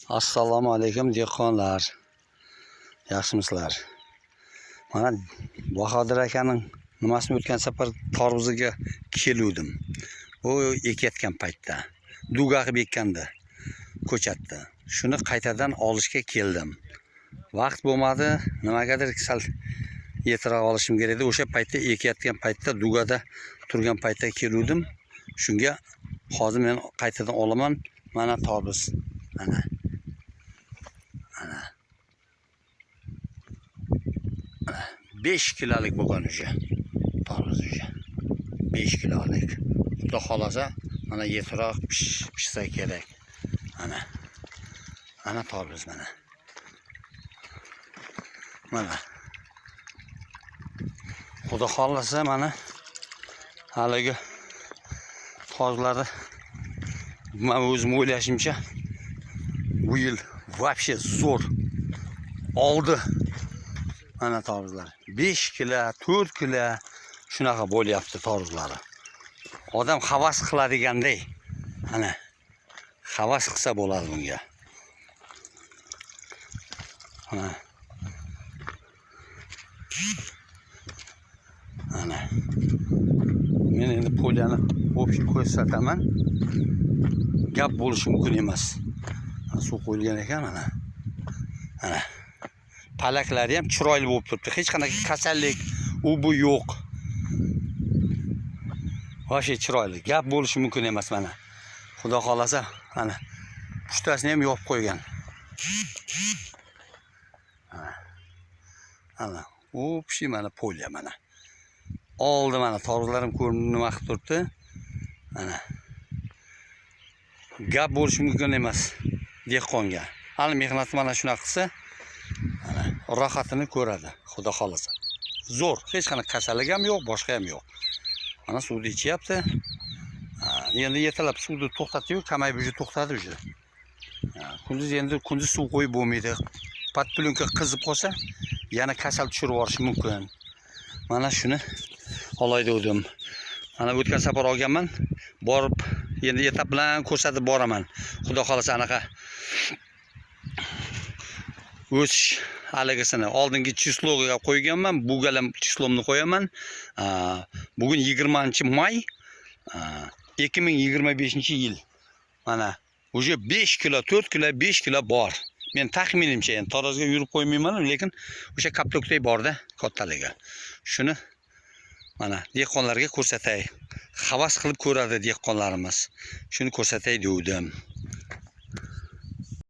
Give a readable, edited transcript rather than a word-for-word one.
Assalomu alaykum dehqonlar. Yaxshimisizlar? Mana Bahodir akaning nimasini o'tgan safar tarvuziga keluvdim. U ekayotgan paytda, duga qilib ekkanda ko'chatda. Shuni qaytadan olishga keldim. Vaqt bo'lmadi, nimagadir sal yetroq olishim kerak edi. O'sha paytda ekayotgan paytda dugada turgan paytda keluvdim. Shunga hozir men qaytadan olaman. Mana tarvuz. Mana 5 kilolik bo'lgan o'sha. Tarvuz o'sha. 5 kilolik. Xudo xolasa mana yetroq pishsa kerak. Mana tarvuz mana. Mana. Xudo xolasa mana haligi tarvuzlarni men o'zim o'ylashimcha bu yil вообще zo'r oldi. Mana tarvuzlar 5 kilo, 4 kilo shunaqa bo'lyapti tarvuzlari. Odam havas qiladiganday. Mana havas qilsa bo'ladi bunga. Mana. Men endi polyani o'pib ko'rsataman. Gap bo'lishi mumkin emas. Suv qo'yilgan ekan mana. Mana. Palaklari ham chiroyli bo'lib turibdi. Hech qanaqa kasallik bu yo'q. Voshi chiroyli. Gap bo'lishi mumkin emas mana. Xudo xolasa mana pushtasini ham yopib qo'ygan. Mana. O'pshi mana polya mana. Oldi mana tarvuzlarim ko'rinib nima qilib turibdi. Mana. Gap bo'lishi mumkin emas dehqonga. Hali mehnat mana shunaqa qilsa, mana rohatini ko'radi, xudo xolasa. Zo'r, hech qanaqa kasallik ham yo'q, boshqa ham yo'q. Mana suvni ichyapti. Endi yetalab suvni to'xtatdi-yu, kamay buji to'xtadi buji. Kunduz suv qo'yib bo'lmaydi. Patpulunka qizib qolsa, yana kasal tushirib yuborishi mumkin. Mana shuni olay dedim. Mana o'tgan safar olganman. Borib, endi etap bilan ko'rsatib boraman. Xudo xolasa anaqa o'sish haligisini oldingi chisloga qo'yganman, bugalam chislomni qo'yaman. Bugun 20-may 2025-yil. Mana o'sha 5 kilo, 4 kilo, 5 kilo bor. Men taxminimcha endi tarozga yurib qo'ymayman, lekin o'sha kaplokday borda kattaligi. Shuni mana dehqonlarga ko'rsatay. Havas qilib ko'radi dehqonlarimiz. Shuni ko'rsatay dedim.